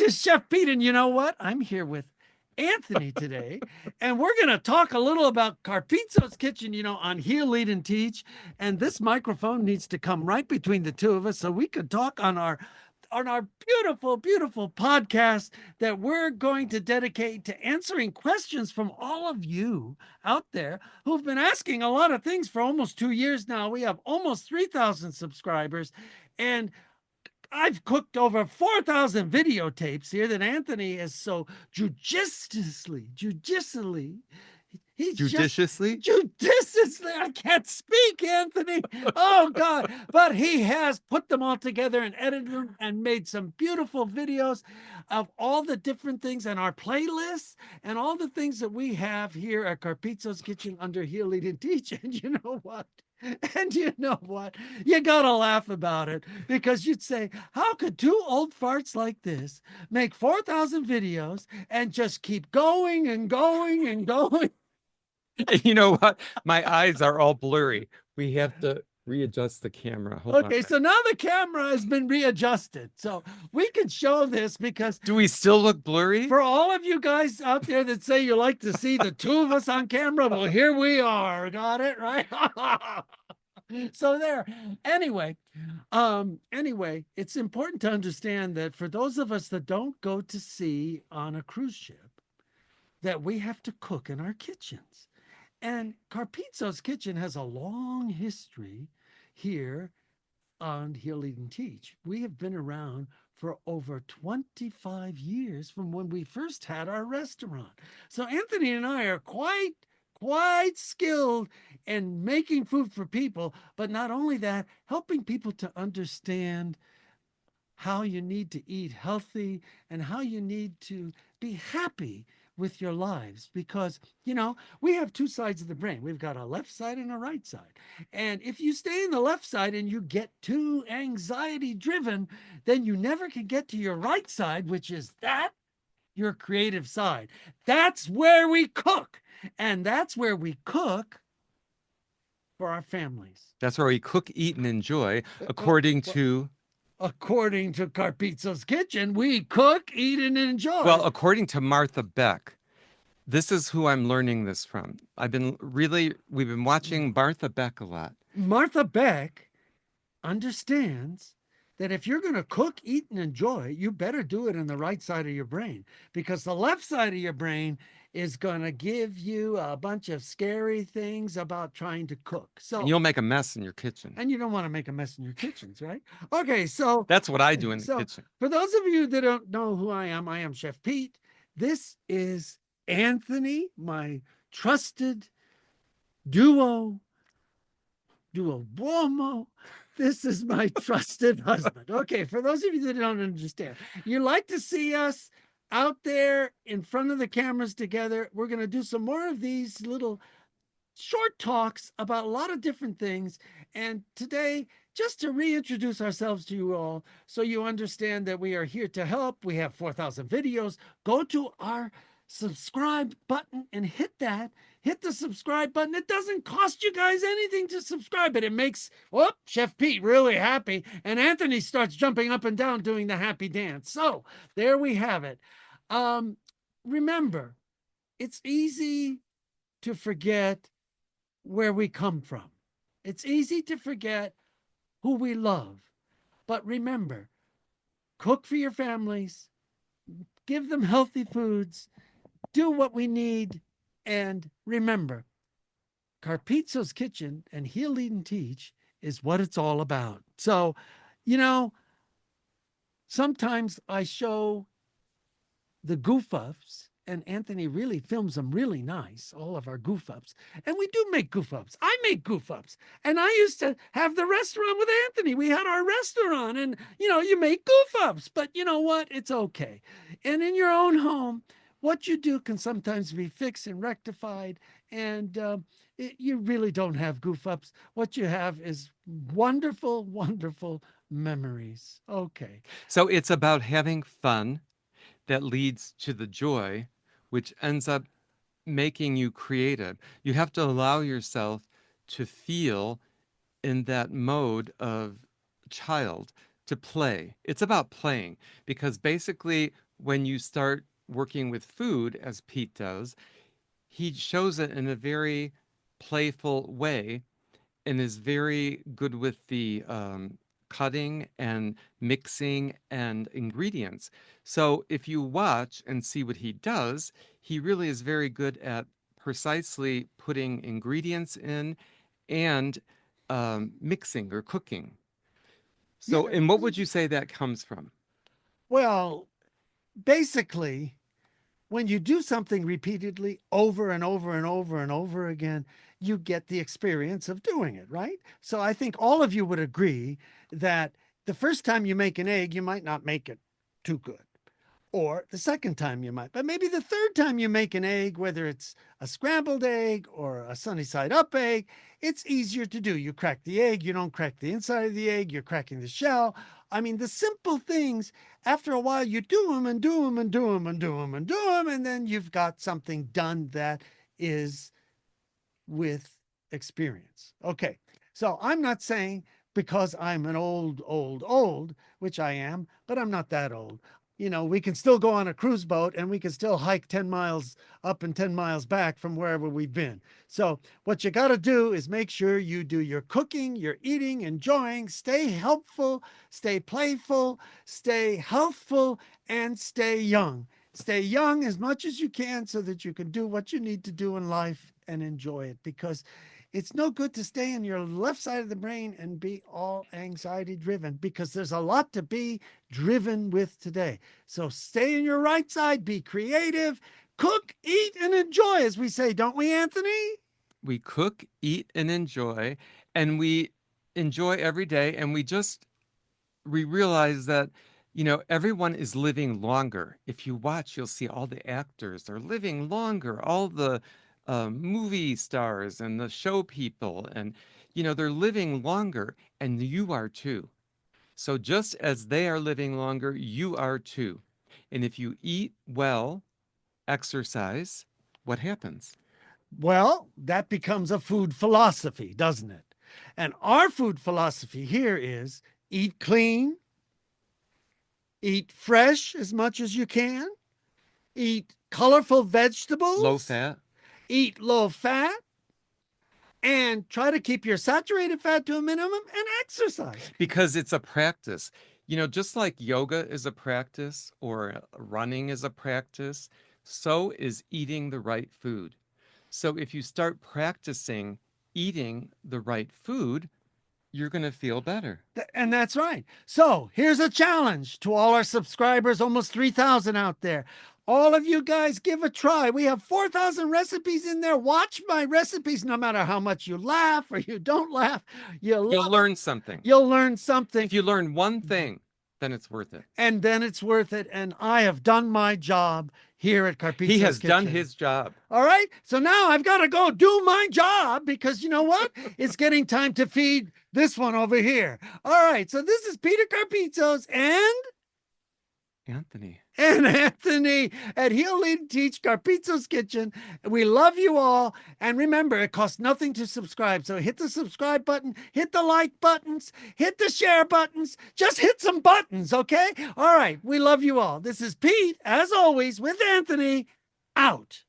is Chef Pete, and you know what? I'm here with Anthony today, and we're going to talk a little about Carpizzo's Kitchen, on Heal, Lead, and Teach. And this microphone needs to come right between the two of us so we could talk on our beautiful, beautiful podcast that we're going to dedicate to answering questions from all of you out there who've been asking a lot of things for almost 2 years now. We have almost 3,000 subscribers, and I've cooked over 4,000 videotapes here that Anthony is so judiciously, judiciously, I can't speak, Anthony. Oh, God. But he has put them all together and edited them and made some beautiful videos of all the different things in our playlists and all the things that we have here at Carpizzo's Kitchen under Heal, Lead, and Teach. And you know what? And you know what? You gotta laugh about it because you'd say, how could two old farts like this make 4,000 videos and just keep going and going and going? You know what? My eyes are all blurry. We have to readjust the camera. Hold on. Okay, so now the camera has been readjusted. So we can show this because Do we still look blurry? for all of you guys out there that say you like to see the two of us on camera, well, here we are. Got it, right? So there. Anyway, it's important to understand that for those of us that don't go to sea on a cruise ship, that we have to cook in our kitchens. And Carpizzo's Kitchen has a long history here on Heal, Lead, and Teach. We have been around for over 25 years from when we first had our restaurant. So Anthony and I are quite skilled in making food for people, but not only that, helping people to understand how you need to eat healthy and how you need to be happy with your lives, because we have two sides of the brain. We've got a left side and a right side, and if you stay in the left side and you get too anxiety driven, then you never can get to your right side, which is your creative side. That's where we cook, and that's where we cook for our families. That's where we cook, eat, and enjoy, according to Carpizzo's Kitchen. We cook, eat, and enjoy. Well, according to Martha Beck. This is who I'm learning this from. We've been watching Martha Beck a lot. Martha Beck understands that if you're going to cook, eat, and enjoy, you better do it in the right side of your brain, because the left side of your brain is going to give you a bunch of scary things about trying to cook. And you'll make a mess in your kitchen. And you don't want to make a mess in your kitchens, right? Okay, so that's what I do in the kitchen. For those of you that don't know who I am Chef Pete. This is Anthony, my trusted duo buomo. This is my trusted husband. Okay, for those of you that don't understand, you like to see us out there in front of the cameras together. We're going to do some more of these little short talks about a lot of different things. And today, just to reintroduce ourselves to you all, so you understand that we are here to help. We have 4,000 videos. Go to our subscribe button and hit the subscribe button. It doesn't cost you guys anything to subscribe, but it makes Chef Pete really happy, and Anthony starts jumping up and down doing the happy dance. So there we have it. Remember, it's easy to forget where we come from. It's easy to forget who we love. But remember, cook for your families, give them healthy foods, do what we need, and remember, Carpizzo's Kitchen and Heal, Lead, and Teach is what it's all about. So, sometimes I show the goof-ups, and Anthony really films them really nice, all of our goof-ups. And we do make goof-ups. I make goof-ups. And I used to have the restaurant with Anthony. We had our restaurant, and, you make goof-ups. But you know what? It's okay. And in your own home, what you do can sometimes be fixed and rectified, and you really don't have goof-ups. What you have is wonderful, wonderful memories. Okay. So it's about having fun that leads to the joy, which ends up making you creative. You have to allow yourself to feel in that mode of child, to play. It's about playing because basically, when you start working with food, as Pete does, he shows it in a very playful way and is very good with the cutting and mixing and ingredients. So if you watch and see what he does, he really is very good at precisely putting ingredients in and mixing or cooking. So, Yeah. and what would you say that comes from? Well, basically, when you do something repeatedly over and over and over and over again, you get the experience of doing it, right? So I think all of you would agree that the first time you make an egg, you might not make it too good. Or the second time you might, but maybe the third time you make an egg, whether it's a scrambled egg or a sunny side up egg, it's easier to do. You crack the egg, you don't crack the inside of the egg, you're cracking the shell. I mean, the simple things, after a while, you do them and do them and do them and do them and do them, and then you've got something done that is with experience. Okay. So I'm not saying because I'm an old, which I am, but I'm not that old. You know, we can still go on a cruise boat and we can still hike 10 miles up and 10 miles back from wherever we've been. So, what you got to do is make sure you do your cooking, your eating, enjoying, stay helpful, stay playful, stay healthful, and stay young. Stay young as much as you can so that you can do what you need to do in life and enjoy it, because it's no good to stay in your left side of the brain and be all anxiety driven, because there's a lot to be driven with today. So stay in your right side, be creative, cook, eat, and enjoy, as we say, don't we, Anthony? We cook, eat, and we enjoy every day, and we realize that, everyone is living longer. If you watch, you'll see all the actors are living longer, all the movie stars and the show people, and, they're living longer, and you are too. So just as they are living longer, you are too. And if you eat well, exercise, what happens? Well, that becomes a food philosophy, doesn't it? And our food philosophy here is eat clean, eat fresh as much as you can, eat colorful Low vegetables, fat? eat low fat, and try to keep your saturated fat to a minimum and exercise. Because it's a practice. Just like yoga is a practice or running is a practice, so is eating the right food. So if you start practicing eating the right food, you're going to feel better. And that's right. So here's a challenge to all our subscribers, almost 3,000 out there. All of you guys give a try. We have 4,000 recipes in there. Watch my recipes, no matter how much you laugh or you don't laugh. You'll learn something. You'll learn something. If you learn one thing, then it's worth it. And then it's worth it. And I have done my job here at Carpizzo's He has Kitchen. done his job. All right. So now I've got to go do my job, because you know what? It's getting time to feed this one over here. All right. So this is Peter Carpizzo's Anthony at Heal, Lead, Teach, Carpizzo's Kitchen. We love you all. And remember, it costs nothing to subscribe. So hit the subscribe button, hit the like buttons, hit the share buttons. Just hit some buttons, okay? All right. We love you all. This is Pete, as always, with Anthony, out.